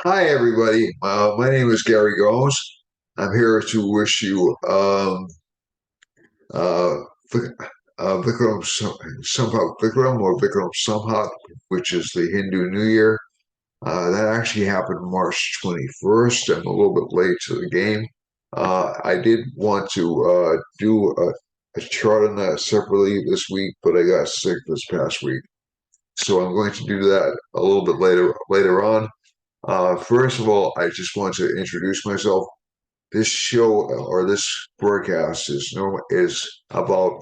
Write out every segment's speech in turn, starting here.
Hi, everybody. My name is Gary Gomes. I'm here to wish you uh, Vik- Vikram Samhat Vikram or Vikram Samhat, which is the Hindu New Year. That actually happened March 21st. I'm a little bit late to the game. I did want to do a chart on that separately this week, but I got sick this past week, so I'm going to do that a little bit later on. First of all, I just want to introduce myself. This show or this broadcast is about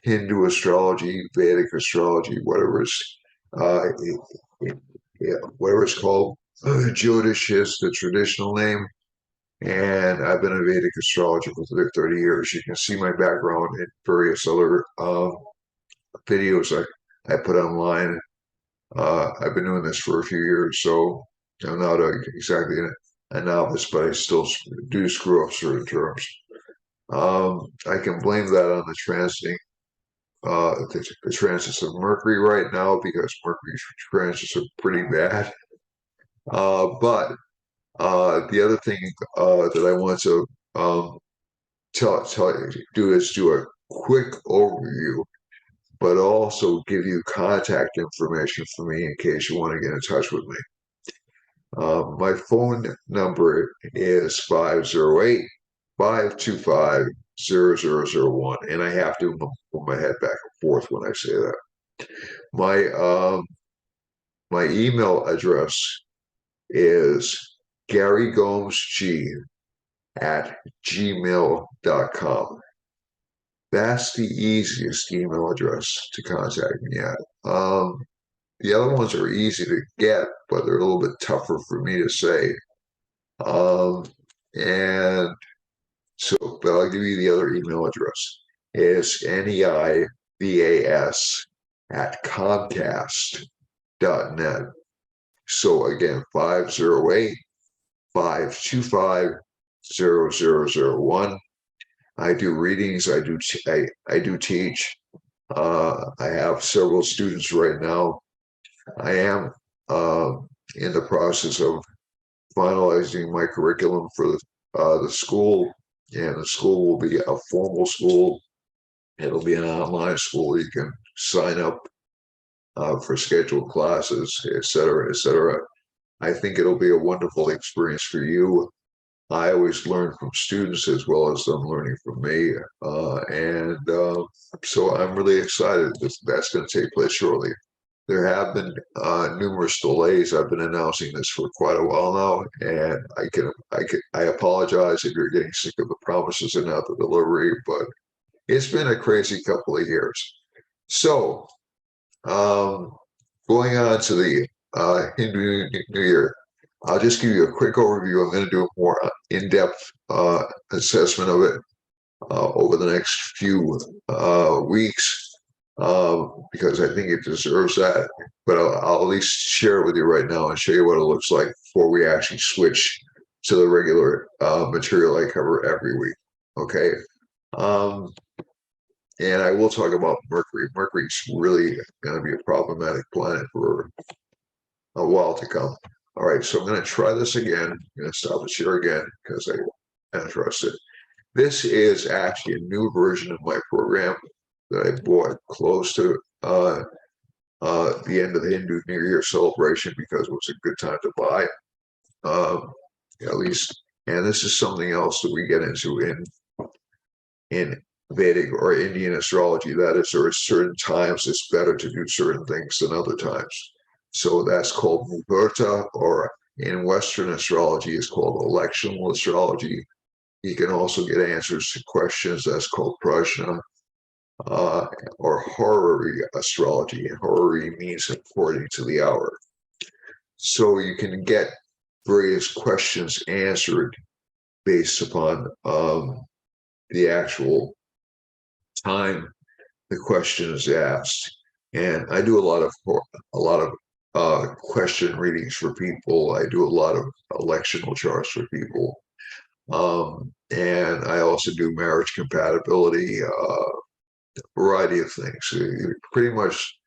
Hindu astrology, Vedic astrology, uh, whatever it's called. Jyotish is the traditional name, and I've been a Vedic astrologer for 30 years. You can see my background in various other videos I put online. I've been doing this for a few years, so I'm not exactly a novice, but I still do screw up certain terms. I can blame that on the transits of Mercury right now because Mercury's transits are pretty bad. But the other thing that I want to tell you do is do a quick overview, but also give you contact information for me in case you want to get in touch with me. My phone number is 508-525-0001, and I have to put my head back and forth when I say that. My my email address is garygomesg@gmail.com. That's the easiest email address to contact me at. The other ones are easy to get, but they're a little bit tougher for me to say. Um, and so, but I'll give you the other email address. It's neivas@comcast.net. So again, 508-525-0001. I do readings. I do teach. I have several students right now. I am uh, in the process of finalizing my curriculum for the school, and the school will be a formal school. It'll be an online school. You can sign up for scheduled classes, et cetera, et cetera. I think it'll be a wonderful experience for you. I always learn from students as well as them learning from me. And so I'm really excited that that's going to take place shortly. There have been numerous delays. I've been announcing this for quite a while now, and I apologize if you're getting sick of the promises and not the delivery, but it's been a crazy couple of years. So, um, going on to the Hindu New Year, I'll just give you a quick overview. I'm going to do a more in-depth assessment of it over the next few weeks because I think it deserves that. But I'll at least share it with you right now and show you what it looks like before we actually switch to the regular material I cover every week. Okay. Um, and I will talk about Mercury. Mercury's really going to be a problematic planet for a while to come. All right, so I'm going to try this again. I'm going to stop the share again because I'm interested. This is actually a new version of my program that I bought close to the end of the Hindu New Year celebration because it was a good time to buy, um, at least. And this is something else that we get into in Vedic or Indian astrology. That is, there are certain times it's better to do certain things than other times. So that's called muhurta, or in Western astrology, it's called electional astrology. You can also get answers to questions. That's called prashna, uh, or horary astrology. And horary means according to the hour. So you can get various questions answered based upon the actual time the question is asked. And I do a lot of question readings for people. I do a lot of electional charts for people. And I also do marriage compatibility, variety of things. Pretty much,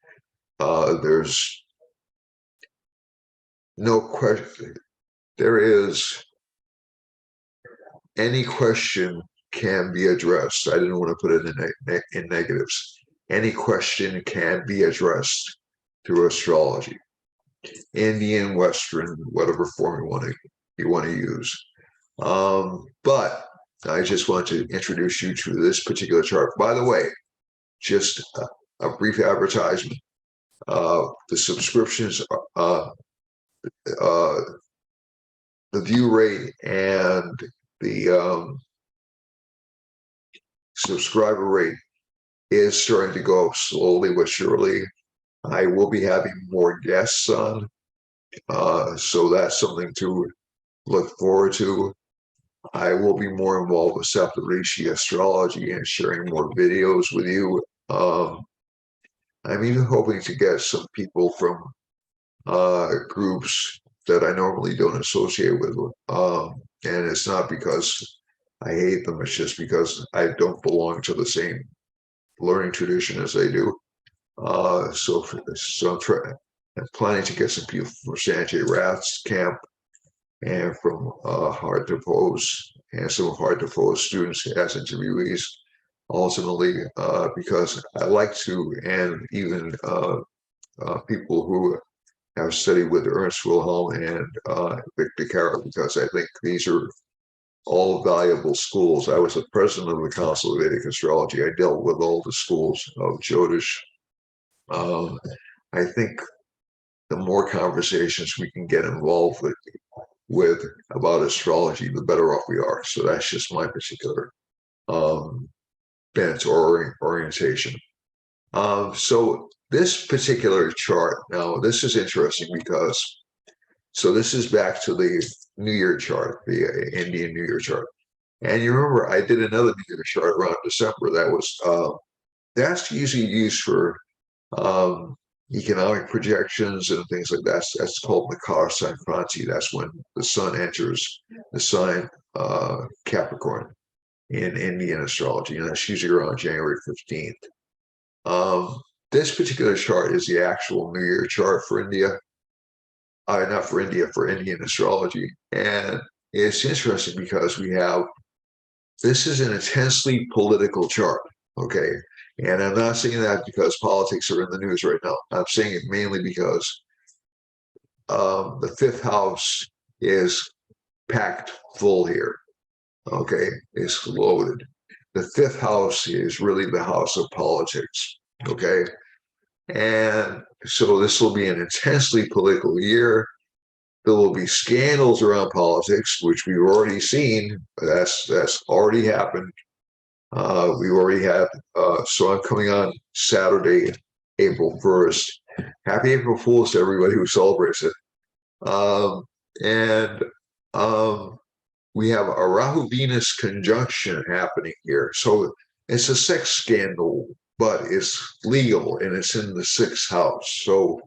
there's no question. There is any question can be addressed. I didn't want to put it in negatives. Any question can be addressed through astrology, Indian, Western, whatever form you want to use. But I just want to introduce you to this particular chart. By the way, just a brief advertisement. The subscriptions, uh, the view rate, and the subscriber rate is starting to go up slowly but surely. I will be having more guests on, so that's something to look forward to. I will be more involved with Saptarishi astrology and sharing more videos with you. I'm even hoping to get some people from groups that I normally don't associate with. And it's not because I hate them, it's just because I don't belong to the same learning tradition as they do. So I'm planning to get some people from Sanjay Rath's camp and from Hard to Pose and some Hard to Pose students as interviewees. Ultimately, because I like to, and even people who have studied with Ernst Wilhelm and Victor Carroll, because I think these are all valuable schools. I was the president of the Council of Vedic Astrology. I dealt with all the schools of Jyotish. I think the more conversations we can get involved with about astrology, the better off we are. So that's just my particular bent or orientation. So this particular chart, now this is interesting because, so this is back to the New Year chart, the Indian New Year chart. And you remember I did another New Year chart around December that was, that's usually used for economic projections and things like that. That's called Makar Sankranti. That's when the sun enters the sign Capricorn in Indian astrology, and that's usually around January 15th. This particular chart is the actual New Year chart for India. Not for India, for Indian astrology. And it's interesting because this is an intensely political chart, okay? And I'm not saying that because politics are in the news right now. I'm saying it mainly because the fifth house is packed full here, okay? It's loaded. The fifth house is really the house of politics, okay? And so this will be an intensely political year. There will be scandals around politics, which we've already seen. That's already happened. We already had. So I'm coming on Saturday, April 1st. Happy April Fools to everybody who celebrates it. And we have a Rahu Venus conjunction happening here. So it's a sex scandal, but it's legal and it's in the sixth house. So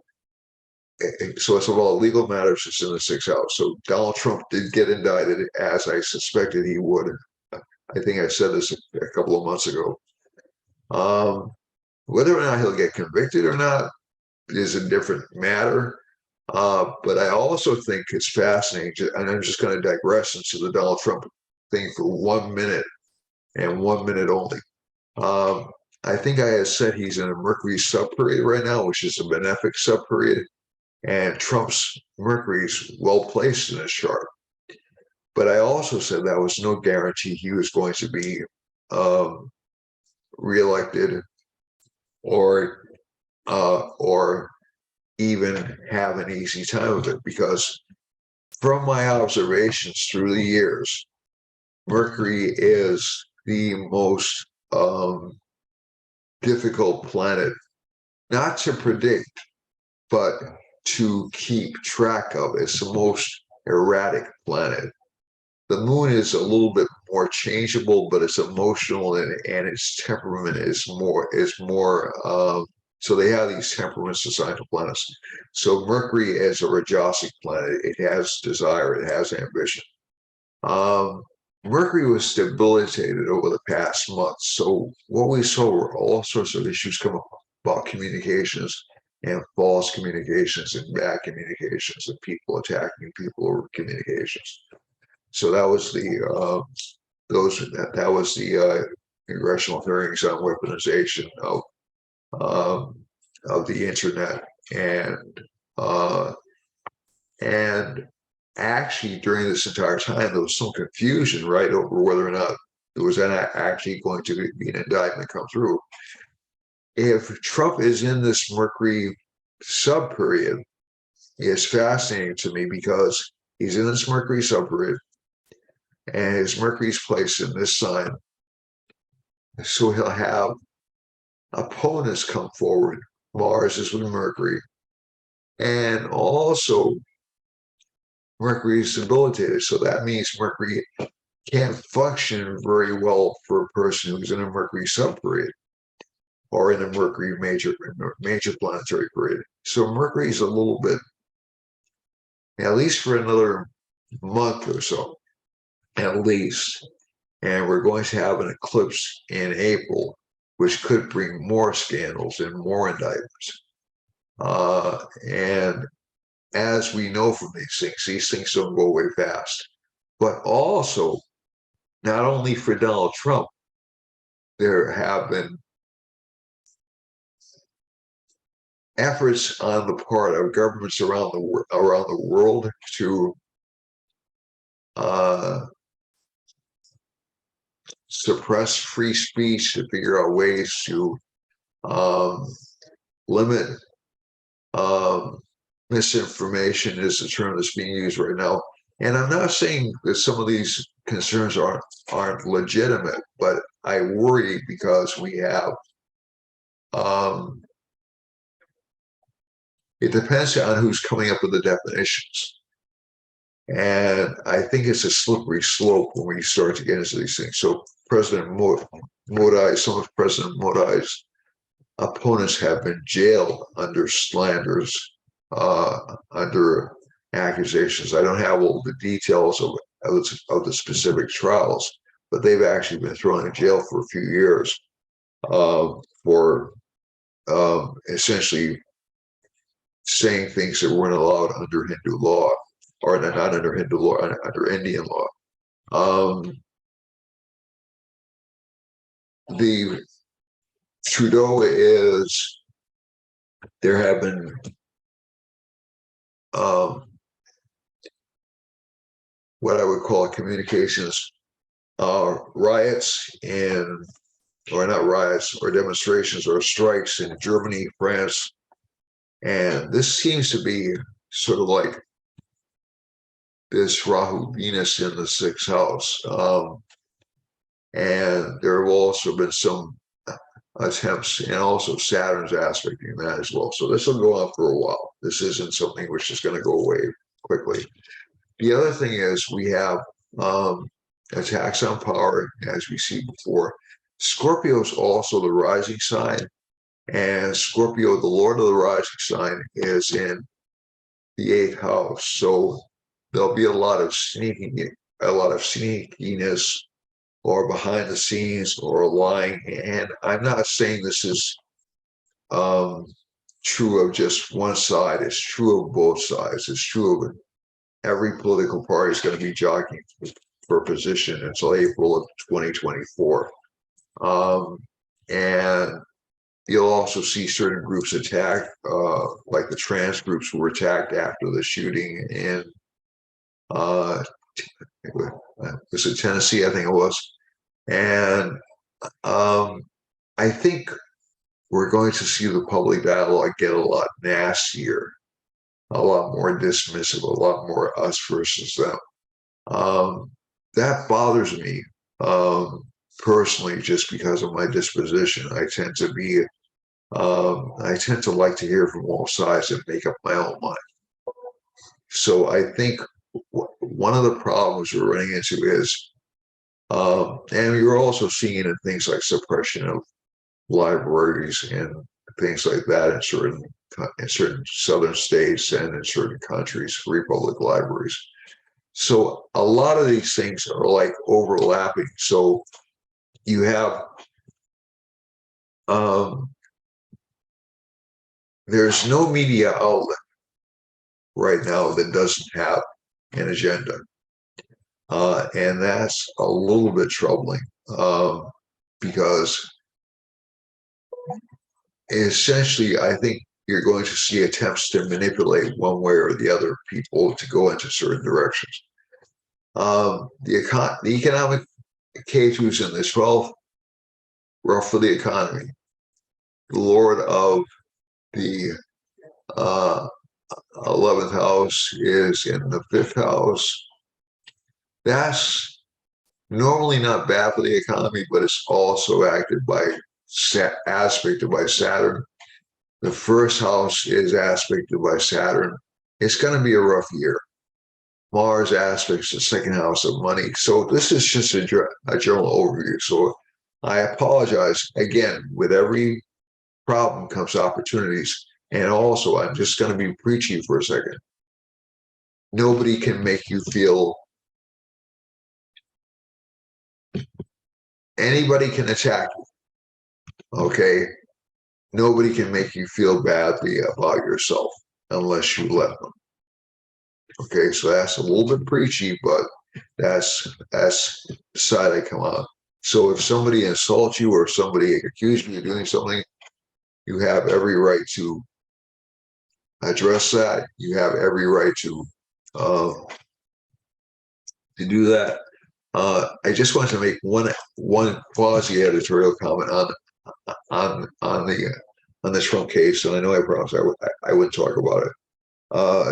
it's about legal matters. It's in the sixth house. So Donald Trump did get indicted, as I suspected he would. I think I said this a couple of months ago. Whether or not he'll get convicted or not is a different matter. But I also think it's fascinating, and I'm just going to digress into the Donald Trump thing for 1 minute and 1 minute only. I think I had said he's in a Mercury subperiod right now, which is a benefic subperiod, and Trump's Mercury is well placed in his chart. But I also said that was no guarantee he was going to be reelected or even have an easy time of it, because from my observations through the years, Mercury is the most difficult planet, not to predict, but to keep track of. It's the most erratic planet. The moon is a little bit more changeable, but it's emotional and its temperament is more so they have these temperaments assigned to planets. So Mercury is a Rajasic planet. It has desire, it has ambition. Mercury was debilitated over the past months. So what we saw were all sorts of issues come up about communications. and false communications and bad communications and people attacking people over communications. So that was that was the congressional hearings on weaponization um, of the internet, uh, and actually during this entire time there was some confusion, right, over whether or not there was actually going to be an indictment come through. If Trump is in this Mercury sub period, it's fascinating to me because he's in this Mercury sub period and his Mercury's placed in this sign. So he'll have opponents come forward. Mars is with Mercury. And also Mercury is debilitated. So that means Mercury can't function very well for a person who's in a Mercury sub period or in a Mercury major planetary period. So Mercury is a little bit, at least for another month or so, at least. And we're going to have an eclipse in April, which could bring more scandals and more indictments. And as we know from these things don't go away fast. But also, not only for Donald Trump, there have been efforts on the part of governments around the world to suppress free speech, to figure out ways to limit misinformation is the term that's being used right now. And I'm not saying that some of these concerns aren't legitimate, but I worry because we have it depends on who's coming up with the definitions. And I think it's a slippery slope when we start to get into these things. So President Modi, some of President Modi's opponents have been jailed under slanders, under accusations. I don't have all the details of the specific trials, but they've actually been thrown in jail for a few years for essentially saying things that weren't allowed under Hindu law, or not under Hindu law, under Indian law. The Trudeau is, there have been what I would call communications riots or not riots, or demonstrations or strikes in Germany, France. And this seems to be sort of like this Rahu Venus in the sixth house. And there have also been some attempts, and also Saturn's aspect in that as well. So this will go on for a while. This isn't something which is going to go away quickly. The other thing is we have attacks on power, as we see before. Scorpio is also the rising sign, and Scorpio, the Lord of the rising sign, is in the eighth house. So there'll be a lot of sneakiness or behind the scenes or lying. And I'm not saying this is true of just one side. It's true of both sides. It's true of every political party is going to be jockeying for position until April of 2024. And you'll also see certain groups attacked, like the trans groups were attacked after the shooting in was it Tennessee, I think it was. And I think we're going to see the public dialogue get a lot nastier, a lot more dismissive, a lot more us versus them. That bothers me personally, just because of my disposition. I tend to like to hear from all sides and make up my own mind. So I think one of the problems we're running into is, and you're also seeing it in things like suppression of libraries and things like that in certain southern states and in certain countries, free public libraries. So a lot of these things are like overlapping. So you have there's no media outlet right now that doesn't have an agenda. And that's a little bit troubling because essentially, I think you're going to see attempts to manipulate one way or the other people to go into certain directions. The economic K2s in the 12th, rough for the economy. The Lord of the uh, 11th house is in the 5th house. That's normally not bad for the economy, but it's also aspected by Saturn. The first house is aspected by Saturn. It's going to be a rough year. Mars aspects the second house of money. So this is just a general overview. So I apologize again. With every problem comes opportunities. And also, I'm just going to be preachy for a second. Nobody can make you feel. Anybody can attack you. Okay. Nobody can make you feel badly about yourself unless you let them. Okay, so that's a little bit preachy, but that's the side I come on. So if somebody insults you or somebody accuses you of doing something, you have every right to address that. You have every right uh, to do that. I just want to make one quasi editorial comment on the Trump case, and I know I promised I wouldn't talk about it.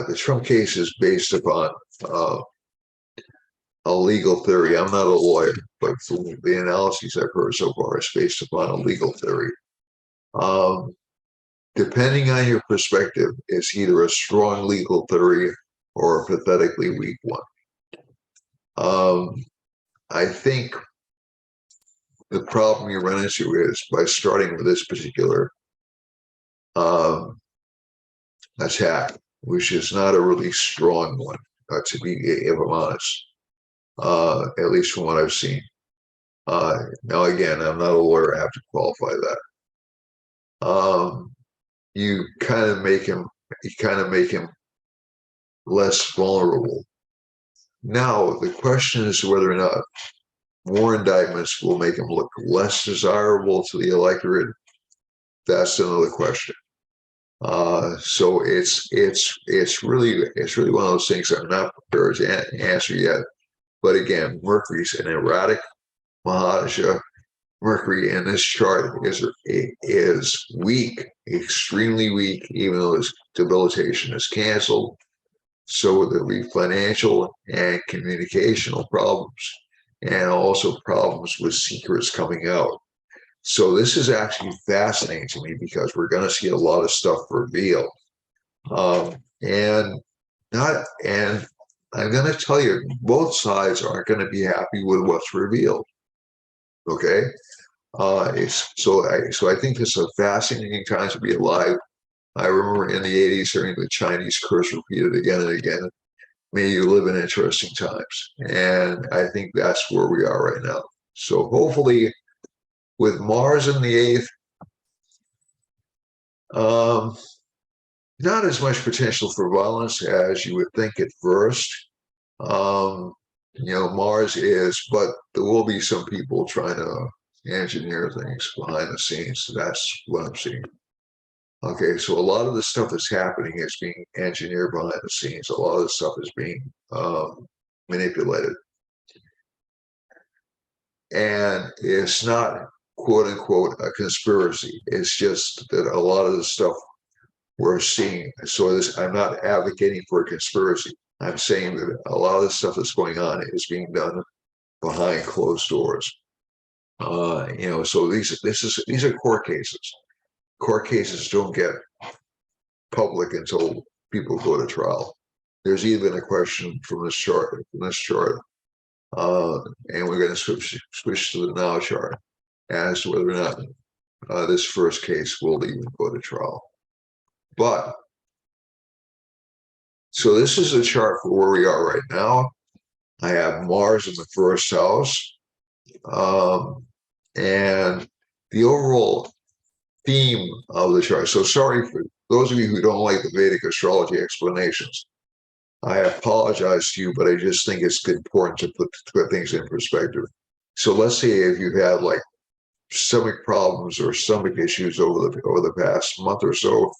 The Trump case is based upon a legal theory. I'm not a lawyer, but from the analyses I've heard so far, it's based upon a legal theory. Um, Depending on your perspective, it's either a strong legal theory or a pathetically weak one. I think the problem you run into is by starting with this particular um, attack, which is not a really strong one, to be, if I'm honest, at least from what I've seen. Now, again, I'm not a lawyer. I have to qualify that. You kind of make him less vulnerable. Now, the question is whether or not more indictments will make him look less desirable to the electorate. That's another question. So it's really one of those things I'm not prepared to answer yet. But again, Mercury's an erratic Maharaja. Mercury in this chart is weak, extremely weak, even though his debilitation is canceled. So there'll be financial and communicational problems, and also problems with secrets coming out. So this is actually fascinating to me because we're going to see a lot of stuff revealed, and not and I'm going to tell you, both sides aren't going to be happy with what's revealed. Okay, so I think this is a fascinating time to be alive. I remember in the 80s hearing the Chinese curse repeated again and again. May you live in interesting times. And I think that's where we are right now. So hopefully, with Mars in the 8th, not as much potential for violence as you would think at first. Mars is, but there will be some people trying to engineer things behind the scenes. That's what I'm seeing. Okay, so a lot of the stuff that's happening is being engineered behind the scenes. A lot of the stuff is being manipulated. And it's not, quote unquote, a conspiracy. It's just that a lot of the stuff we're seeing. So I'm not advocating for a conspiracy. I'm saying that a lot of the stuff that's going on is being done behind closed doors. So these are court cases. Court cases don't get public until people go to trial. There's even a question from this chart, and we're going to switch to the now chart as to whether or not this first case will even go to trial. But so this is a chart for where we are right now. I have Mars in the first house, and the overall theme of the chart. So sorry those of you who don't like the Vedic astrology explanations, I apologize to you, but I just think it's important to put things in perspective. So let's say if you had like stomach problems or stomach issues over the past month or so,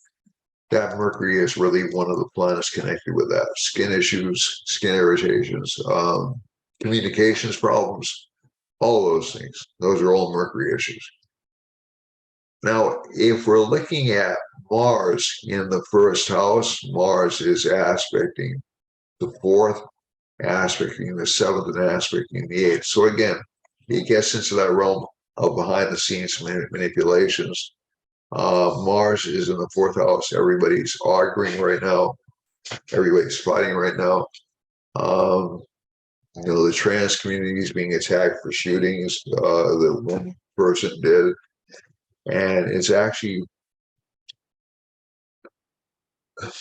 that Mercury is really one of the planets connected with that. Skin issues, skin irritations, communications problems, all those things. Those are all Mercury issues. Now, if we're looking at Mars in the first house, Mars is aspecting the fourth, aspecting the seventh, and aspecting the eighth. So again, it gets into that realm of behind the scenes manipulations. Mars is in the fourth house. Everybody's arguing right now. Everybody's fighting right now. The trans community is being attacked for shootings. The one person did, and it's actually the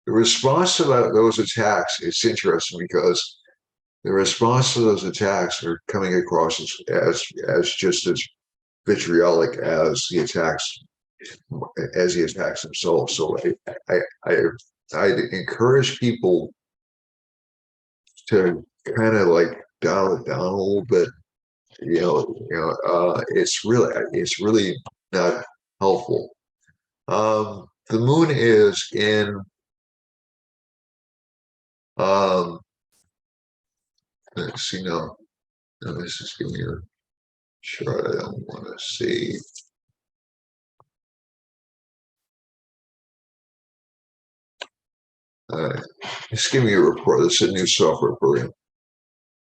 response to those attacks. It's interesting because the response to those attacks are coming across as just as vitriolic as the attacks themselves. So I encourage people to kind of like dial it down a little bit. It's really not helpful. The moon is in let's see now. Let's just give me a chart. I don't want to see. Just give me a report. This is a new software program.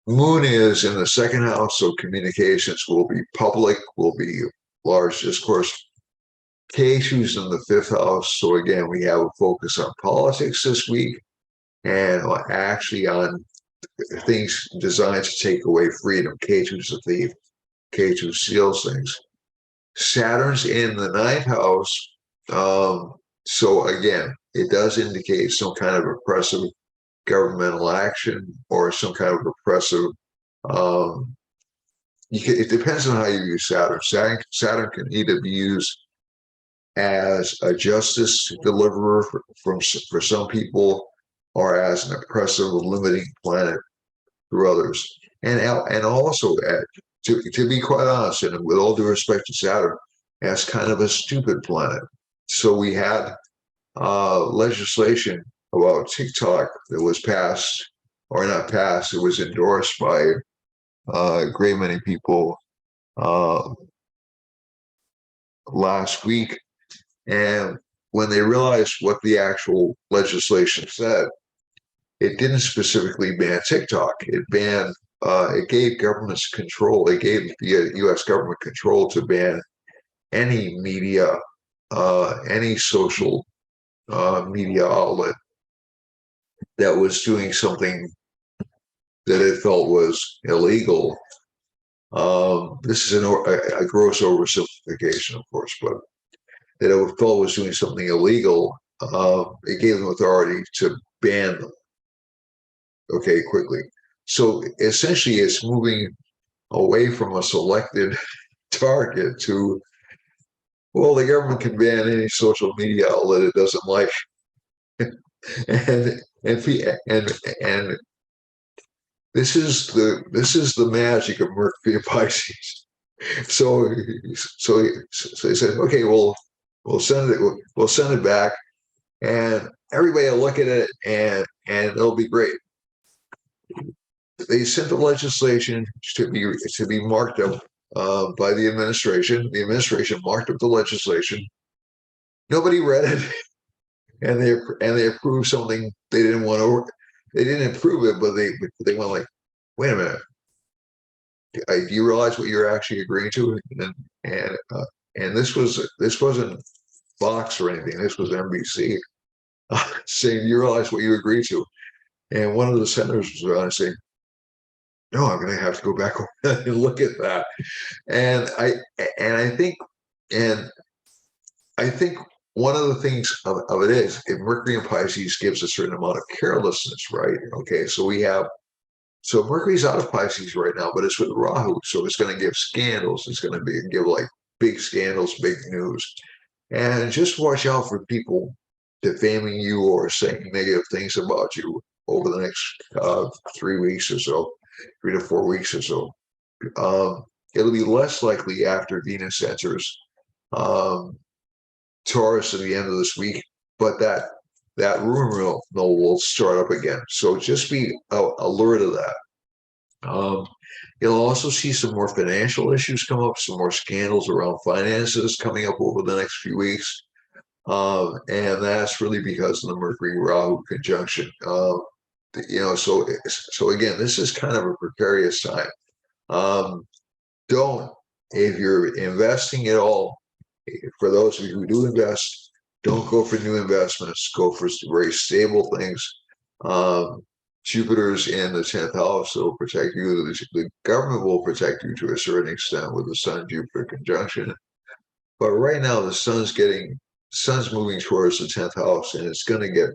Moon is in the second house, so communications will be public, will be large discourse. K2's in the fifth house, so again, we have a focus on politics this week and actually on things designed to take away freedom. K2's a thief. K2 steals things. Saturn's in the ninth house, so again, it does indicate some kind of oppressive governmental action or some kind of oppressive. It depends on how you use Saturn. Saturn can either be used as a justice deliverer for some people, or as an oppressive, limiting planet for others. And also, to be quite honest, and with all due respect to Saturn, as kind of a stupid planet. So we had legislation about TikTok that was passed, or not passed, it was endorsed by a great many people last week. And when they realized what the actual legislation said, it didn't specifically ban TikTok. It gave governments control. It gave the U.S. government control to ban any media, any social media outlet that was doing something that it felt was illegal. This is a gross oversimplification, of course, but that it felt was doing something illegal. It gave them authority to ban them. Okay, quickly. So essentially, it's moving away from a selected target to, well, the government can ban any social media outlet it doesn't like, and this is the magic of Mercury and Pisces. So they said, okay, we'll send it back, and everybody will look at it, and it'll be great. They sent the legislation to be marked up by the administration. The administration marked up the legislation. Nobody read it, and they approved something they didn't want to. They didn't approve it, but they went like, wait a minute. Do you realize what you're actually agreeing to? And this wasn't Fox or anything. This was NBC saying, you realize what you agreed to. And one of the senators was on saying, no, I'm going to have to go back and look at that. And I think one of the things of it is, if Mercury and Pisces gives a certain amount of carelessness, right? Okay, so we have So Mercury's out of Pisces right now, but it's with Rahu, so it's going to give scandals. It's going to give like big scandals, big news, and just watch out for people defaming you or saying negative things about you over the next 3 weeks or so, 3 to 4 weeks or so. Um, it'll be less likely after Venus enters um, Taurus at the end of this week, but that rumor mill will start up again. So just be alert of that. Um, you'll also see some more financial issues come up, some more scandals around finances coming up over the next few weeks. And that's really because of the Mercury Rahu conjunction. So again, this is kind of a precarious time. Um, don't, if you're investing at all, for those of you who do invest, don't go for new investments. Go for very stable things. Um, Jupiter's in the 10th house, so it'll protect you. The government will protect you to a certain extent with the Sun Jupiter conjunction. But right now, sun's moving towards the 10th house, and it's going to get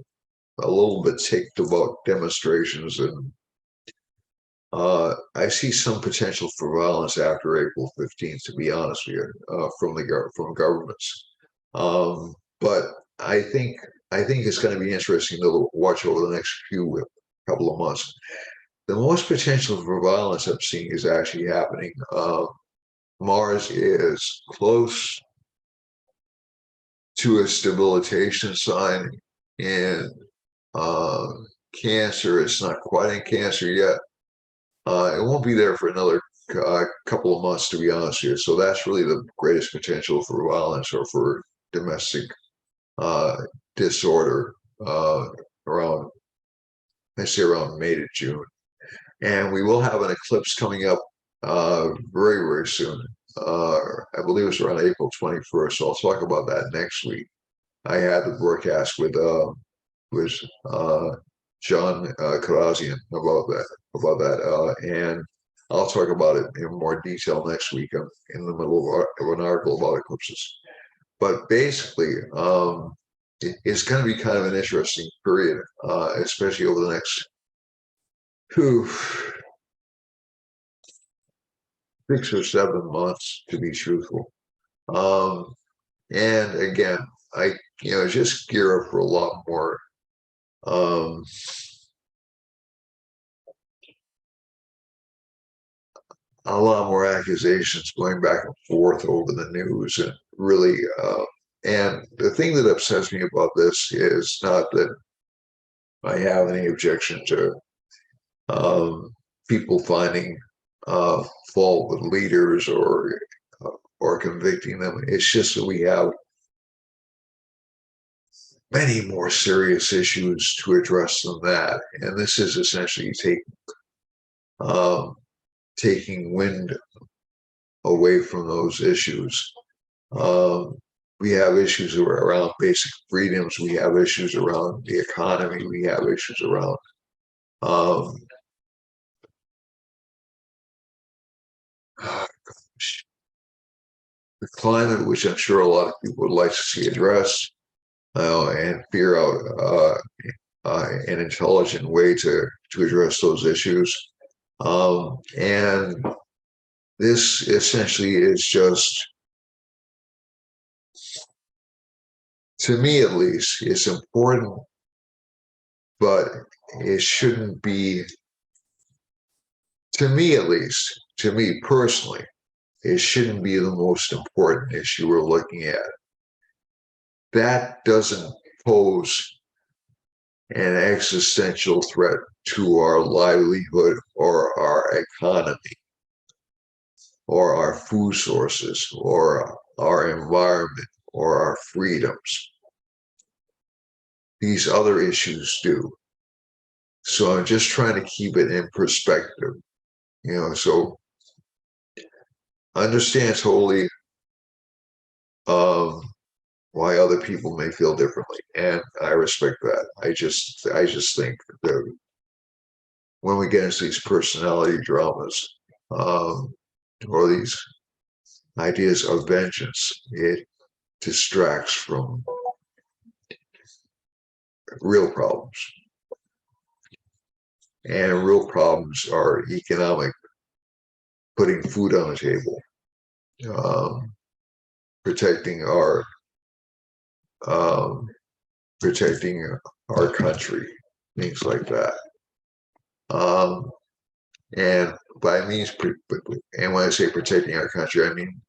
a little bit ticked about demonstrations, and I see some potential for violence after April 15th, to be honest with you, from governments. But I think it's going to be interesting to watch over the next couple of months. The most potential for violence I'm seeing is actually happening. Mars is close to a stabilization sign in uh, Cancer. It's not quite in Cancer yet. It won't be there for another couple of months, to be honest with you. So that's really the greatest potential for violence or for domestic uh, disorder around, I say around May to June. And we will have an eclipse coming up very, very soon. I believe it's around April 21st. So I'll talk about that next week. I had the broadcast with John Karazian about that, and I'll talk about it in more detail next week. I'm in the middle of an article about eclipses, but basically, it's going to be kind of an interesting period, especially over the next whew, 6 or 7 months, to be truthful. Um, and again, I just gear up for um, a lot more accusations going back and forth over the news, and really, and the thing that upsets me about this is not that I have any objection to people finding fault with leaders or convicting them. It's just that we have many more serious issues to address than that, and this is essentially um, taking wind away from those issues. Um, we have issues around basic freedoms. We have issues around the economy. We have issues around um, the climate, which I'm sure a lot of people would like to see addressed, and figure out an intelligent way to address those issues. And this essentially is just, to me at least, it's important, but it shouldn't be, to me at least, to me personally, it shouldn't be the most important issue we're looking at. That doesn't pose an existential threat to our livelihood or our economy or our food sources or our environment or our freedoms. These other issues do. So I'm just trying to keep it in perspective, so understand totally um, why other people may feel differently, and I respect that. I just think that when we get into these personality dramas um, or these ideas of vengeance, it distracts from real problems. and real problems are economic, putting food on the table, um, protecting our um, protecting our country, things like that. Um, and by means, and when I say protecting our country, I mean,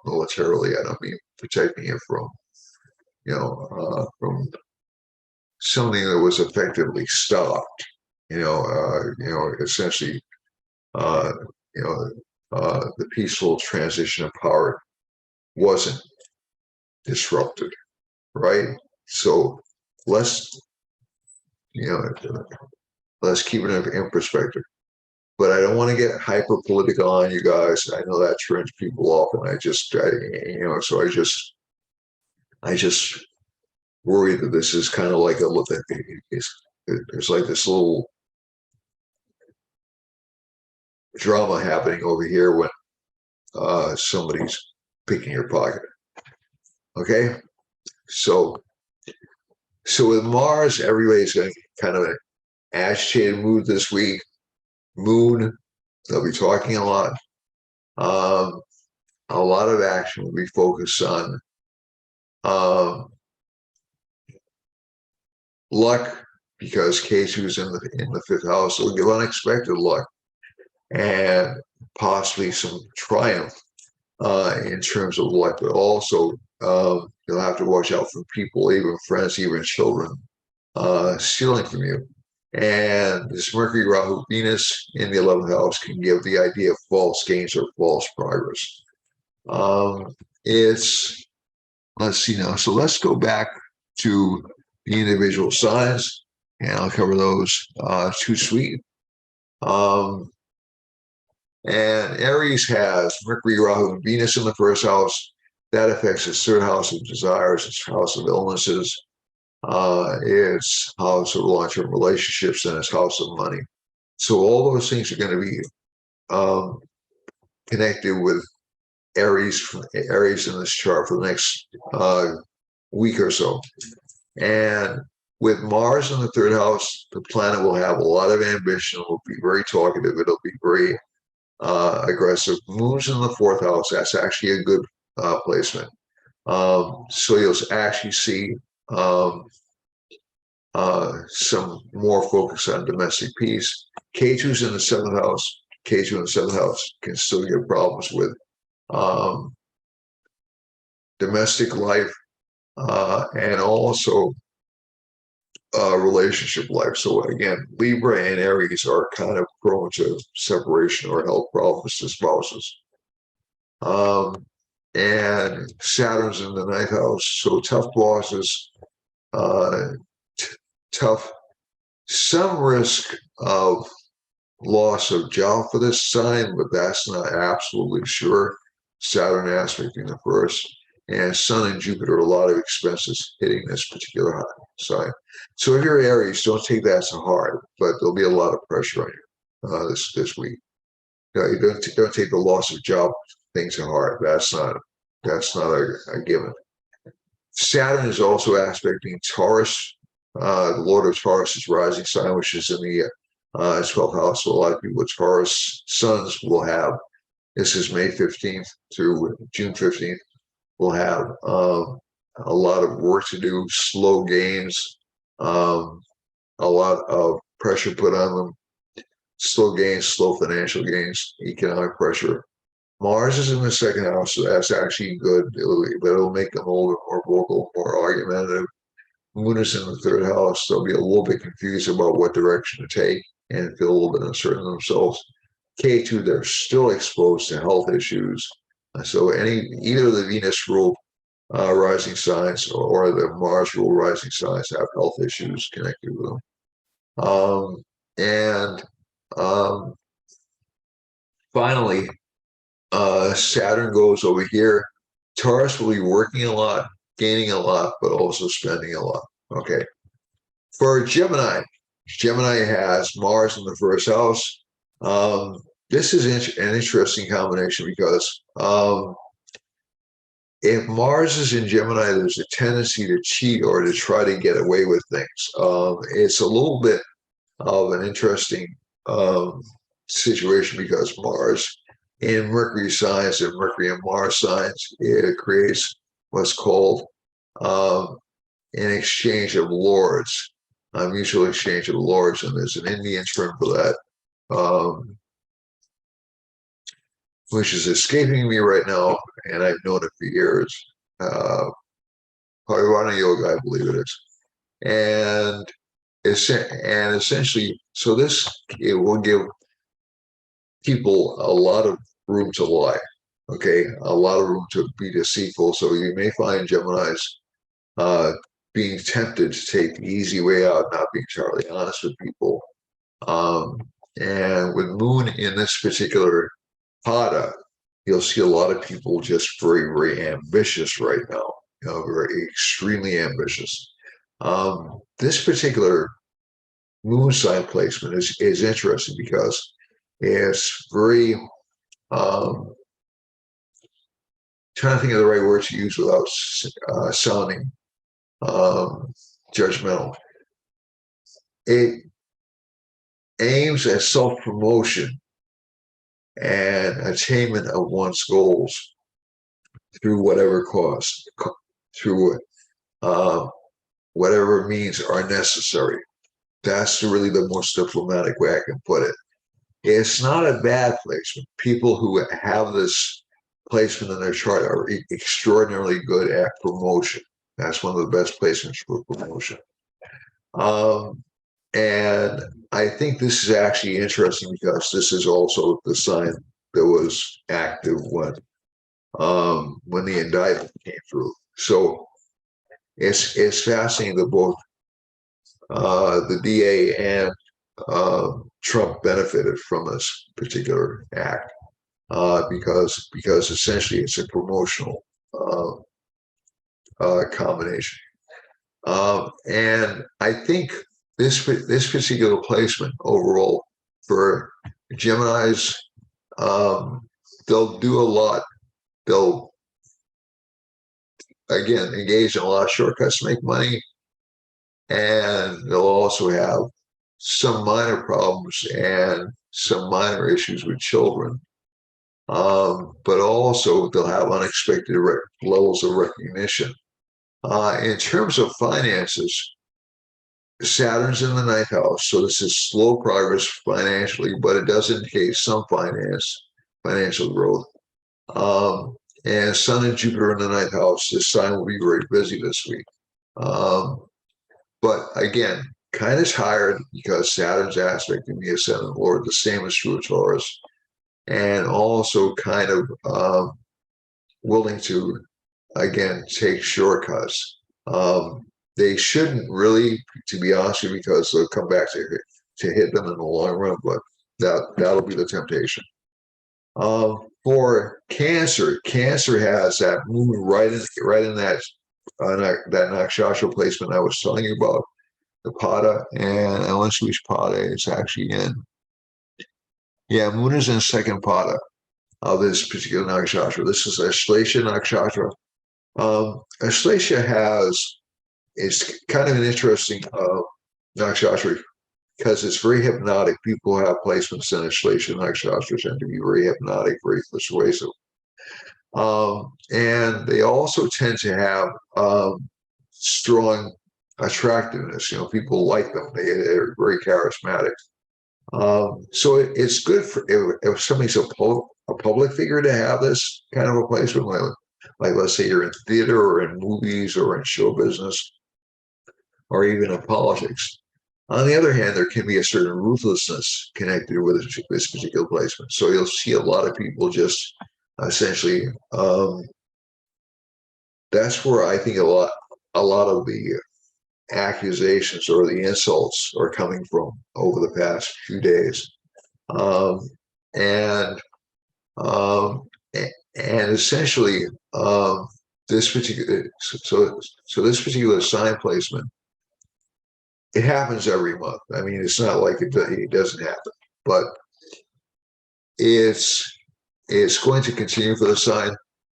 militarily. I don't mean protecting it from, from something that was effectively stopped. Essentially, uh, you know, the peaceful transition of power wasn't disrupted, right? So let's, you know, let's keep it in perspective. But I don't want to get hyper political on you guys. I know that turns people off, and so I just worry that this is kind of like there's like this little drama happening over here when somebody's picking your pocket. Okay, so with Mars, everybody's going to kind of an agitated mood this week. Moon, they'll be talking a lot. A lot of action will be focused on luck, because K2's in the fifth house, so we'll give unexpected luck and possibly some triumph in terms of luck, but also you'll have to watch out for people, even friends, even children, stealing from you. And this Mercury, Rahu, Venus in the 11th house can give the idea of false gains or false progress. Let's see now. So let's go back to the individual signs, and I'll cover those too sweet. And Aries has Mercury, Rahu, and Venus in the first house. That affects its third house of desires, its house of illnesses, its house of long-term relationships, and its house of money. So all those things are going to be connected with Aries in this chart for the next week or so. And with Mars in the third house, the planet will have a lot of ambition. It will be very talkative. It'll be very aggressive. Moon's in the fourth house. That's actually a good placement. So you'll actually see some more focus on domestic peace. K2's in the seventh house. K2 in the seventh house can still get problems with domestic life and also relationship life. So again, Libra and Aries are kind of prone to separation or health problems to spouses. And Saturn's in the ninth house, so tough bosses, tough, some risk of loss of job for this sign, but that's not absolutely sure. Saturn aspecting the first, and Sun and Jupiter, a lot of expenses hitting this particular sign. So if you're Aries, don't take that to heart, but there'll be a lot of pressure on you this week. You don't take the loss of job things to heart. That's not a given. Saturn is also aspecting Taurus. The Lord of Taurus is rising sign, which is in the 12th house. So a lot of people with Taurus suns will have, this is May 15th through June 15th, will have a lot of work to do, slow gains, a lot of pressure put on them, slow gains, slow financial gains, economic pressure. Mars is in the second house, so that's actually good, but it'll make them a little bit more vocal, more argumentative. Moon is in the third house. They'll be a little bit confused about what direction to take and feel a little bit uncertain themselves. K2, they're still exposed to health issues. So either the Venus ruled rising signs or the Mars ruled rising signs have health issues connected with them. Finally, Saturn goes over here. Taurus will be working a lot, gaining a lot, but also spending a lot. Okay. For Gemini has Mars in the first house. This is an interesting combination because if Mars is in Gemini, there's a tendency to cheat or to try to get away with things. It's a little bit of an interesting situation because Mars in Mercury signs and Mercury and Mars signs, it creates what's called um, an exchange of lords, a mutual exchange of lords, and there's an Indian term for that, which is escaping me right now, and I've known it for years. Uh, Parivana Yoga, I believe it is, and essentially, so this it will give people a lot of room to lie. Okay, a lot of room to be deceitful. So you may find Gemini's uh, being tempted to take the easy way out, not being entirely honest with people. Um, and with Moon in this particular pada, you'll see a lot of people just very, very ambitious right now. You know, very extremely ambitious. This particular moon sign placement is interesting because it's very trying to think of the right word to use without sounding um, judgmental. It aims at self-promotion and attainment of one's goals through whatever cost, through uh, whatever means are necessary. That's really the most diplomatic way I can put it. It's not a bad placement. People who have this placement in their chart are extraordinarily good at promotion. That's one of the best placements for promotion. Um, and I think this is actually interesting because this is also the sign that was active when the indictment came through. So it's fascinating that both the DA and Trump benefited from this particular act because essentially it's a promotional combination. And I think this particular placement overall for Gemini's, they'll do a lot. They'll again engage in a lot of shortcuts to make money, and they'll also have some minor problems and some minor issues with children. But also they'll have unexpected levels of recognition. In terms of finances, Saturn's in the ninth house, so this is slow progress financially, but it does indicate some financial growth. And Sun and Jupiter in the ninth house, this sign will be very busy this week. But again, kind of tired because Saturn's aspecting the ascendant lord, the same as true Taurus, and also kind of willing to, again, take shortcuts. They shouldn't really, to be honest with you, because they'll come back to hit them in the long run, but that'll be the temptation. For Cancer, Cancer has that moon right in that nakshatra placement I was telling you about, the pada, and let's see which pada it's actually in. Yeah, moon is in second pada of this particular nakshatra. This is Ashlesha nakshatra. Ashlesha it's kind of an interesting nakshatra because it's very hypnotic. People who have placements in Ashlesha nakshatra tend to be very hypnotic, very persuasive. And they also tend to have strong attractiveness. You know, people like them. They're very charismatic. So it's good for if somebody's a public figure to have this kind of a placement, like let's say you're in theater or in movies or in show business or even in politics. On the other hand, there can be a certain ruthlessness connected with this particular placement. So you'll see a lot of people just essentially. That's where I think a lot of the accusations or the insults are coming from over the past few days, and um, and essentially this particular this particular sign placement, it happens every month. I mean, it's not like it doesn't happen, but it's going to continue for the sign.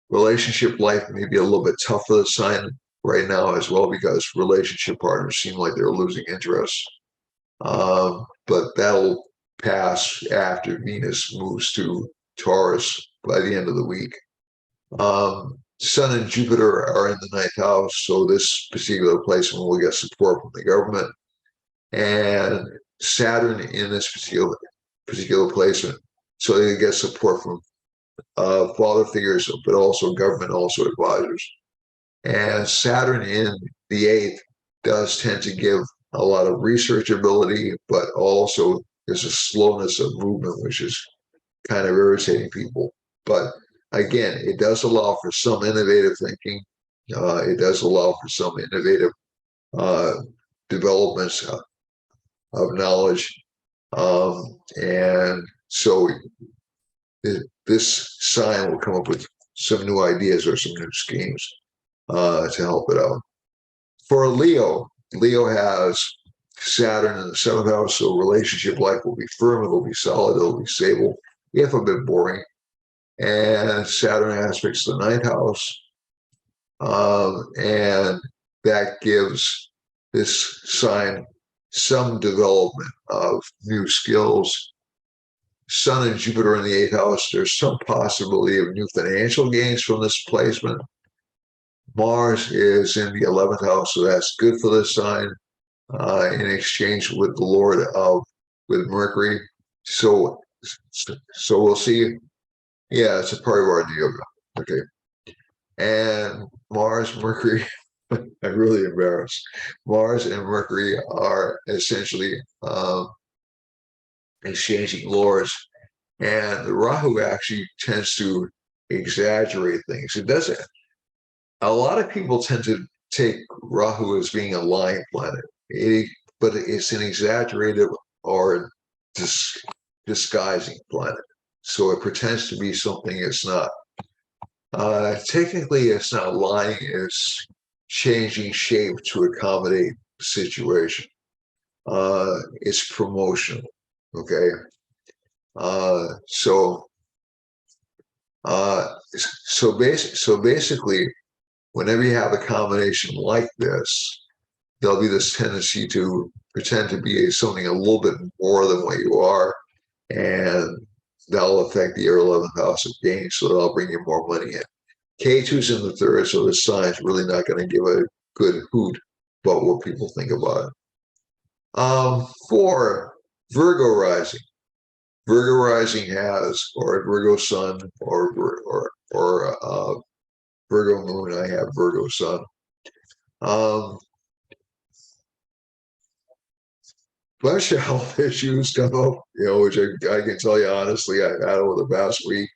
Relationship life may be a little bit tough for the sign right now as well because relationship partners seem like they're losing interest. But that'll pass after Venus moves to Taurus by the end of the week. Sun and Jupiter are in the ninth house, so this particular placement will get support from the government. And Saturn in this particular placement, so they get support from father figures, but also government, also advisors. And Saturn in the eighth does tend to give a lot of research ability, but also there's a slowness of movement, which is kind of irritating people. But again, it does allow for some innovative thinking. It does allow for some innovative developments of knowledge. And so this sign will come up with some new ideas or some new schemes to help it out. For Leo, Leo has Saturn in the seventh house, so relationship life will be firm, it'll be solid, it'll be stable, if a bit boring. And Saturn aspects the ninth house, and that gives this sign some development of new skills. Sun and Jupiter in the eighth house, there's some possibility of new financial gains from this placement. Mars is in the 11th house, so that's good for this sign in exchange with the Lord with Mercury. So we'll see. Yeah, it's a part of our deal. Okay. And Mars, Mercury, I'm really embarrassed. Mars and Mercury are essentially exchanging lords. And the Rahu actually tends to exaggerate things. It doesn't. A lot of people tend to take Rahu as being a lying planet, but it's an exaggerated or disguising planet. So it pretends to be something it's not. Technically, it's not lying, it's changing shape to accommodate the situation. It's promotional, okay? So basically, whenever you have a combination like this, there'll be this tendency to pretend to be something a little bit more than what you are, and that'll affect the 11th house of gain, so that'll bring you more money in. K2's in the third, so this sign's really not going to give a good hoot about what people think about it. For Virgo rising. Virgo rising has, or Virgo sun, or Virgo moon. I have Virgo sun. Bunch of health issues come up, which I can tell you honestly, I've had over the past week.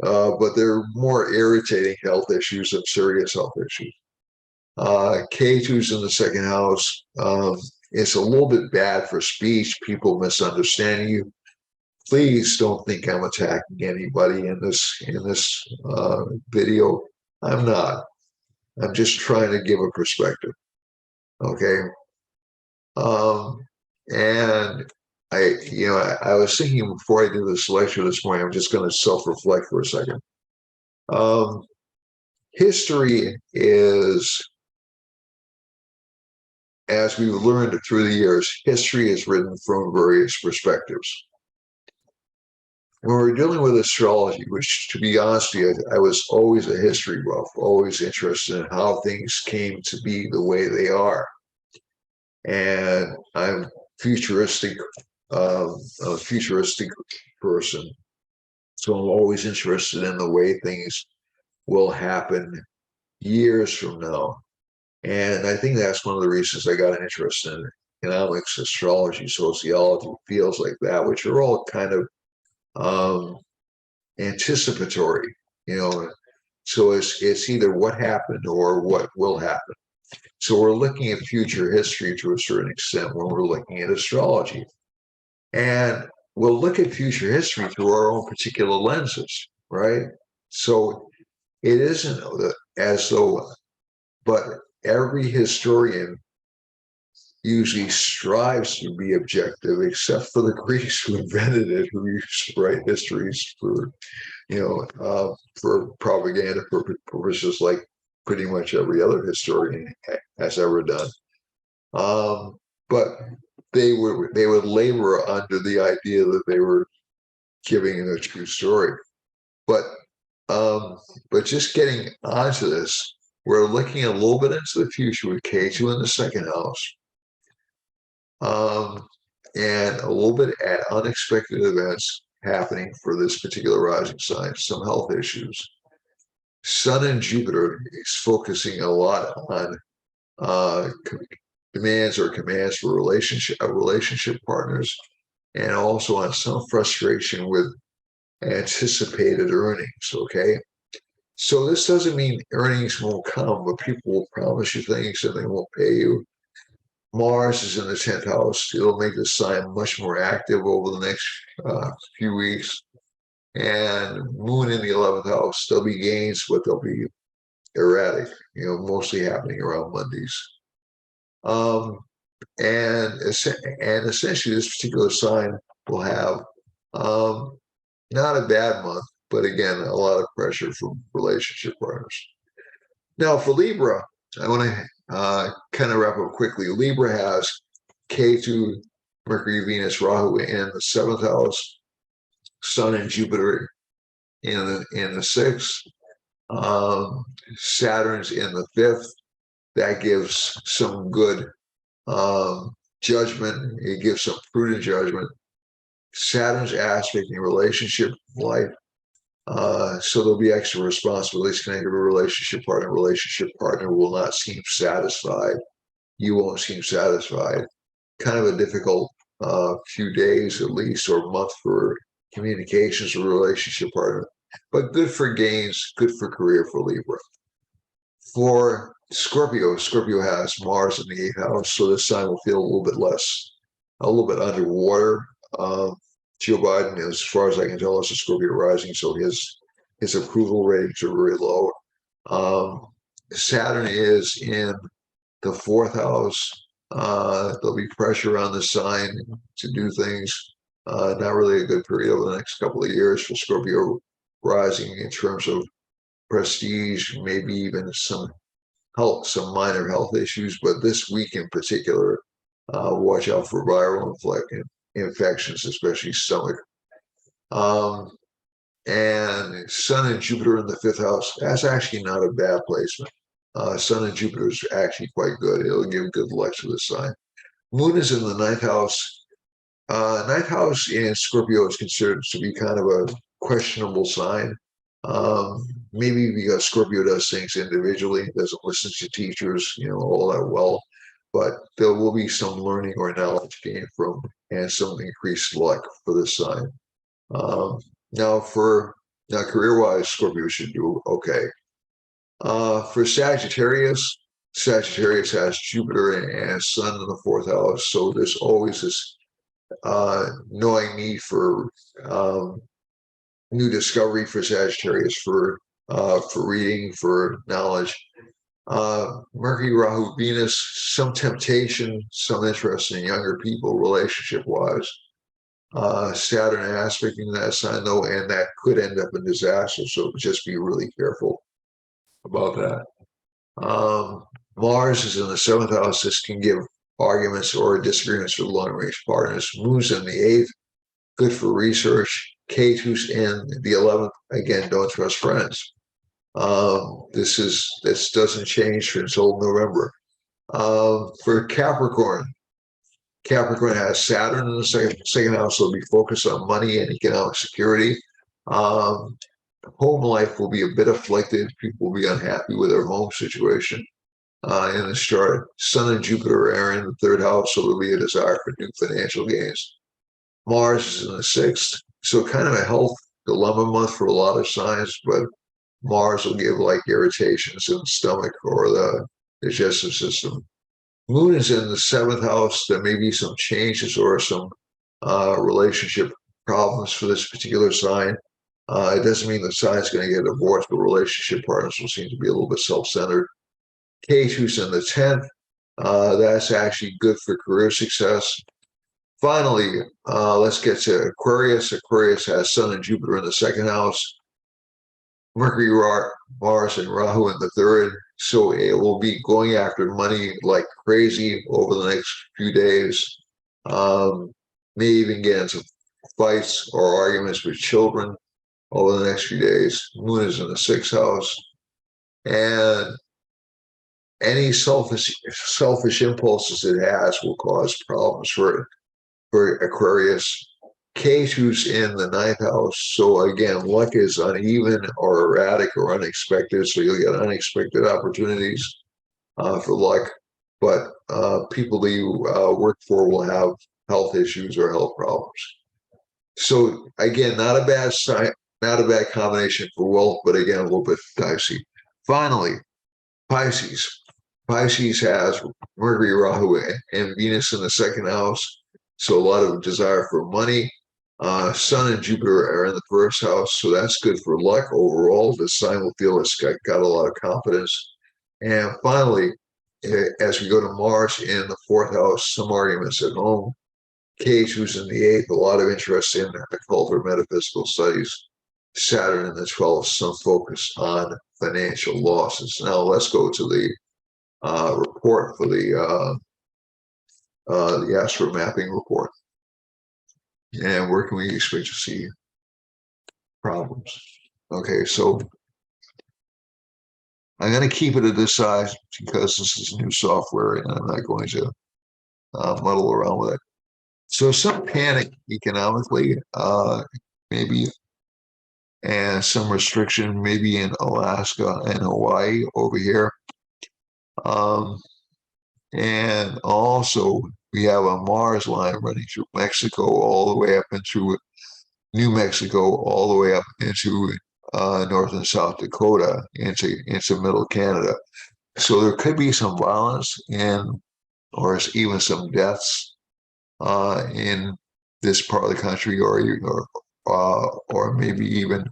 But they're more irritating health issues than serious health issues. K2's in the second house. It's a little bit bad for speech, people misunderstanding you. Please don't think I'm attacking anybody in this video. I'm not. I'm just trying to give a perspective. Okay. And I was thinking before I did this lecture this morning, I'm just going to self-reflect for a second. History is, as we've learned through the years, history is written from various perspectives. When we're dealing with astrology, which, to be honest with you, I was always a history buff, always interested in how things came to be the way they are. And I'm futuristic, a futuristic person. So I'm always interested in the way things will happen years from now. And I think that's one of the reasons I got an interest in economics, astrology, sociology, fields like that, which are all kind of anticipatory, So it's either what happened or what will happen. So we're looking at future history to a certain extent when we're looking at astrology. And we'll look at future history through our own particular lenses, right? So it isn't as though, but every historian usually strives to be objective, except for the Greeks who invented it, who used to write histories for propaganda purposes, like pretty much every other historian has ever done. But they would labor under the idea that they were giving a true story. But um, but just getting onto this, we're looking a little bit into the future with K2 in the second house, um, and a little bit at unexpected events happening for this particular rising sign, some health issues. Sun and Jupiter is focusing a lot on uh, demands or commands for relationship partners, and also on some frustration with anticipated earnings. Okay, so this doesn't mean earnings won't come, but people will promise you things and they won't pay you. Mars is in the 10th house. It'll make the sign much more active over the next few weeks. And Moon in the 11th house, there'll be gains, but they'll be erratic, mostly happening around Mondays. Um, and essentially, this particular sign will have not a bad month, but again, a lot of pressure from relationship partners. Now, for Libra, I want to kind of wrap up quickly. Libra has K2, Mercury, Venus, Rahu in the 7th house, Sun and Jupiter in the 6th, Saturn's in the 5th. That gives some good judgment. It gives some prudent judgment. Saturn's aspect in relationship life. So there'll be extra responsibilities connected to a relationship partner. Relationship partner will not seem satisfied. You won't seem satisfied. Kind of a difficult few days at least, or month for communications with a relationship partner. But good for gains, good for career for Libra. For Scorpio, Scorpio has Mars in the 8th house, so this sign will feel a little bit less, a little bit underwater. Joe Biden, as far as I can tell, is a Scorpio rising, so his approval ratings are very low. Saturn is in the 4th house. There'll be pressure on the sign to do things. Not really a good period over the next couple of years for Scorpio rising in terms of prestige, maybe even some health, some minor health issues. But this week in particular, watch out for viral infections, especially stomach. And Sun and Jupiter in the 5th house, that's actually not a bad placement. Sun and Jupiter is actually quite good. It'll give good luck to the sign. Moon is in the 9th house. 9th house in Scorpio is considered to be kind of a questionable sign. Maybe because Scorpio does things individually, doesn't listen to teachers, all that well. But there will be some learning or knowledge gained from, and some increased luck for this sign. Now, career-wise, Scorpio should do okay. For Sagittarius, Sagittarius has Jupiter and Sun in the 4th house, so there's always this gnawing need for new discovery for Sagittarius, for reading, for knowledge. Mercury, Rahu, Venus, some temptation, some interest in younger people, relationship-wise. Saturn aspecting that sign, though, and that could end up in disaster. So just be really careful about that. Mars is in the 7th house. This can give arguments or disagreements with long-range partners. Moon's in the 8th, good for research. K2's in the 11th. Again, don't trust friends. This doesn't change until November. For Capricorn, Capricorn has Saturn in the second house, so it'll be focused on money and economic security. Home life will be a bit afflicted. People will be unhappy with their home situation in the chart. Sun and Jupiter are in the 3rd house, so there'll be a desire for new financial gains. Mars is in the 6th, so kind of a health dilemma month for a lot of signs, but Mars will give like irritations in the stomach or the digestive system. Moon is in the 7th house. There may be some changes or some relationship problems for this particular sign. It doesn't mean the sign's going to get divorced, but relationship partners will seem to be a little bit self-centered. K2's in the 10th. That's actually good for career success. Finally, let's get to Aquarius. Aquarius has Sun and Jupiter in the 2nd house. Mercury, Mars, and Rahu in the 3rd. So it will be going after money like crazy over the next few days. May even get into fights or arguments with children over the next few days. Moon is in the sixth house, and any selfish impulses it has will cause problems for Aquarius. K2's in the ninth house, so again, luck is uneven or erratic or unexpected. So you'll get unexpected opportunities for luck, but people that you work for will have health issues or health problems. So again, not a bad sign, not a bad combination for wealth, but again, a little bit dicey. Finally, Pisces. Pisces has Mercury, Rahu, and Venus in the second house. So a lot of desire for money. Sun and Jupiter are in the first house. So that's good for luck overall. The sign will feel it's got a lot of confidence. And finally, as we go to Mars in the fourth house, some arguments at home. Cage, who's in the eighth, a lot of interest in occult or metaphysical studies. Saturn in the 12th, some focus on financial losses. Now let's go to the report for the astro mapping report. And where can we expect to see problems? Okay, so I'm going to keep it at this size because this is new software and I'm not going to muddle around with it. So some panic economically, maybe, and some restriction maybe in Alaska and Hawaii over here. And also we have a Mars line running through Mexico all the way up into New Mexico, all the way up into North and South Dakota, into middle Canada. So there could be some violence or even some deaths in this part of the country, or maybe even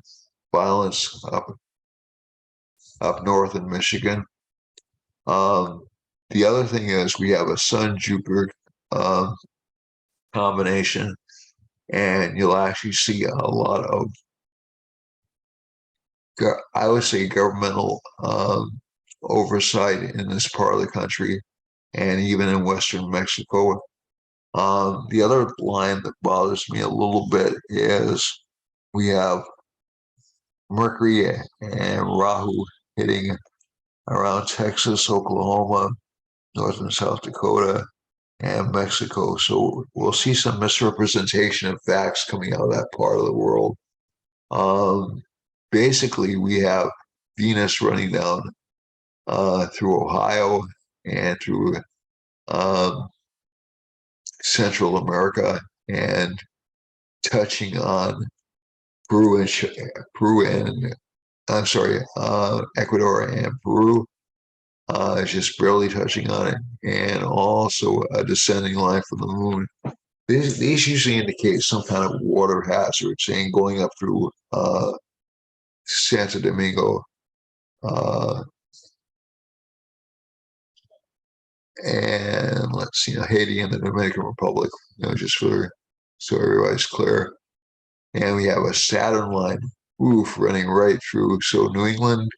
violence up north in Michigan. The other thing is we have a Sun Jupiter combination, and you'll actually see a lot of, I would say, governmental oversight in this part of the country, and even in Western Mexico. The other line that bothers me a little bit is we have Mercury and Rahu hitting around Texas, Oklahoma, North and South Dakota, and Mexico. So we'll see some misrepresentation of facts coming out of that part of the world. Basically, we have Venus running down through Ohio and through Central America and touching on Ecuador and Peru, just barely touching on it, and also a descending line from the moon. These usually indicate some kind of water hazard, saying going up through Santo Domingo, and let's see, Haiti and the Dominican Republic, just so everybody's clear. And we have a Saturn line, running right through. So New England,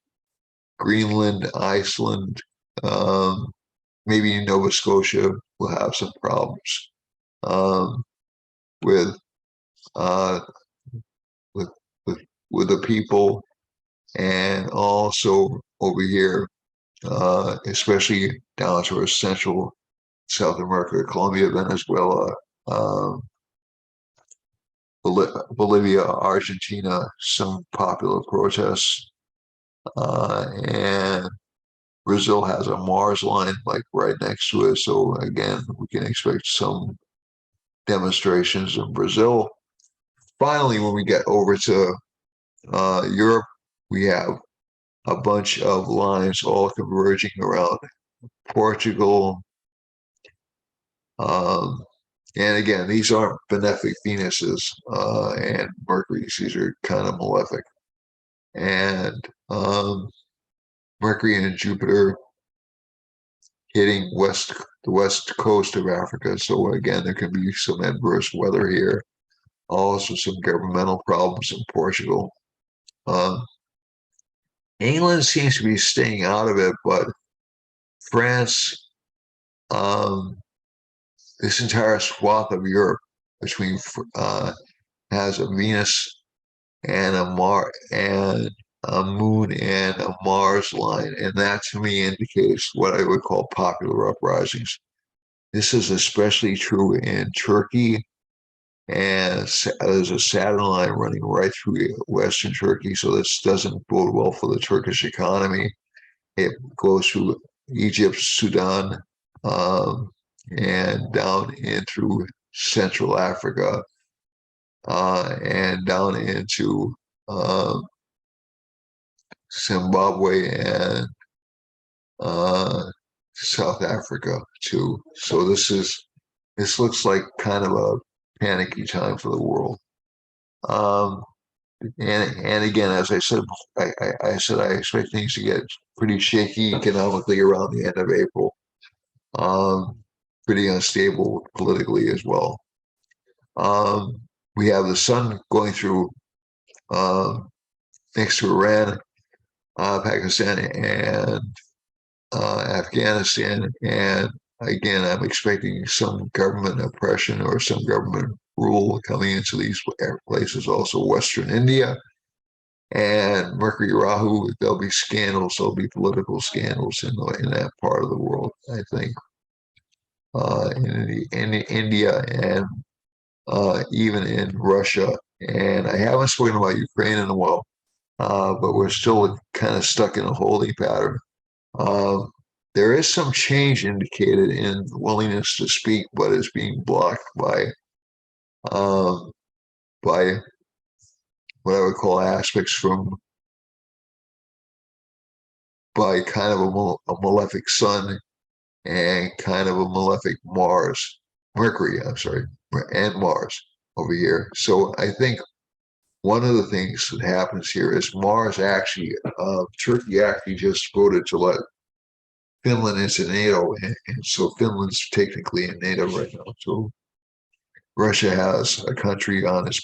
Greenland, Iceland, maybe Nova Scotia will have some problems with the people, and also over here, especially down towards Central South America, Colombia, Venezuela, Bolivia, Argentina, some popular protests, and Brazil has a Mars line like right next to it. So again, we can expect some demonstrations in Brazil. Finally, when we get over to Europe, we have a bunch of lines all converging around Portugal. And again, these aren't benefic Venuses and Mercury's. These are kind of malefic. And Mercury and Jupiter hitting the west coast of Africa. So again, there can be some adverse weather here. Also some governmental problems in Portugal. England seems to be staying out of it, but France this entire swath of Europe between has a Venus and a moon and a Mars line, and that to me indicates what I would call popular uprisings. This is especially true in Turkey, and there's a Saturn line running right through Western Turkey, so this doesn't bode well for the Turkish economy. It goes through Egypt, Sudan, um, and down in through Central Africa, and down into uh, Zimbabwe and uh, South Africa too. So this looks like kind of a panicky time for the world. Um, and again, as I said, I said I expect things to get pretty shaky economically around the end of April. Um, Pretty unstable politically as well. Um, we have the sun going through um, next to Iran, Pakistan, and Afghanistan. And again, I'm expecting some government oppression or some government rule coming into these places. Also, Western India and Mercury Rahu. There'll be scandals. There'll be political scandals in that part of the world. I think in India and even in Russia. And I haven't spoken about Ukraine in a while, but we're still kind of stuck in a holding pattern. Um, there is some change indicated in willingness to speak, but it's being blocked um, by what I would call aspects from by kind of a malefic sun and kind of a malefic Mercury, I'm sorry, and Mars over here. So I think one of the things that happens here is Turkey actually just voted to let Finland into NATO, and so Finland's technically in NATO right now. So Russia has a country on its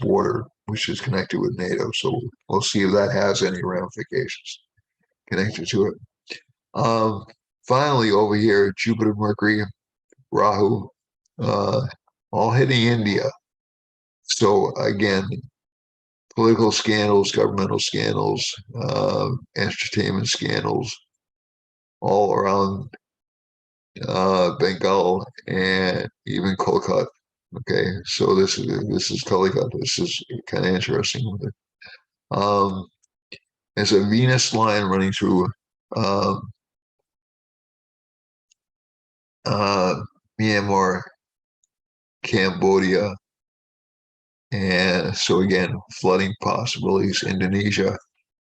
border which is connected with NATO. So we'll see if that has any ramifications connected to it. Um, Finally, over here, Jupiter, Mercury, Rahu, uh, all hitting India. So again, political scandals, governmental scandals, entertainment scandals, all around Bengal and even Kolkata. Okay, so this is Kolkata. This is kind of interesting. Um, there's a Venus line running through um, uh, Myanmar, Cambodia, and so again, flooding possibilities, Indonesia.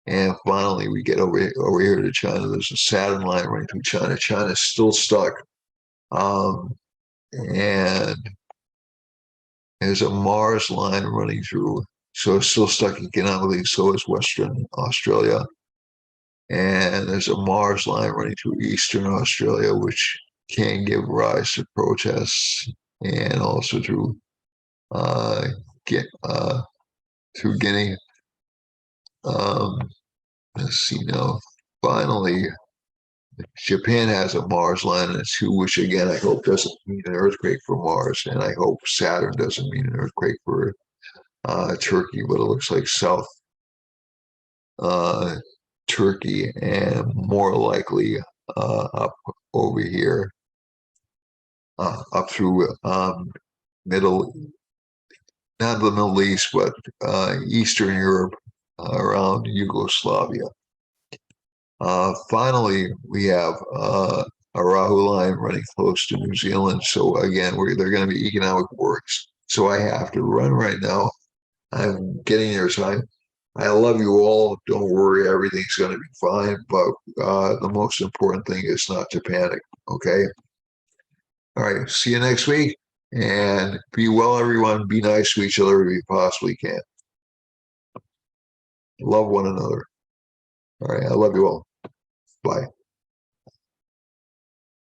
And finally, we get over here to China. There's a Saturn line running through China. China's still stuck. Um, and there's a Mars line running through. So it's still stuck economically. So is Western Australia. And there's a Mars line running through Eastern Australia, which can give rise to protests and also uh, get through Guinea. Um, let's see now. Finally, Japan has a Mars line in it too, which again I hope doesn't mean an earthquake for Mars, and I hope Saturn doesn't mean an earthquake for Turkey, but it looks like South uh, Turkey and more likely up over here, up through middle, not the Middle East, but Eastern Europe, around Yugoslavia. Finally, we have a Rahu line running close to New Zealand. So again, they're going to be economic works. So I have to run right now. I'm getting there. So I love you all. Don't worry, everything's going to be fine. But the most important thing is not to panic. Okay. All right. See you next week. And be well, everyone. Be nice to each other if you possibly can. Love one another. All right. I love you all. Bye.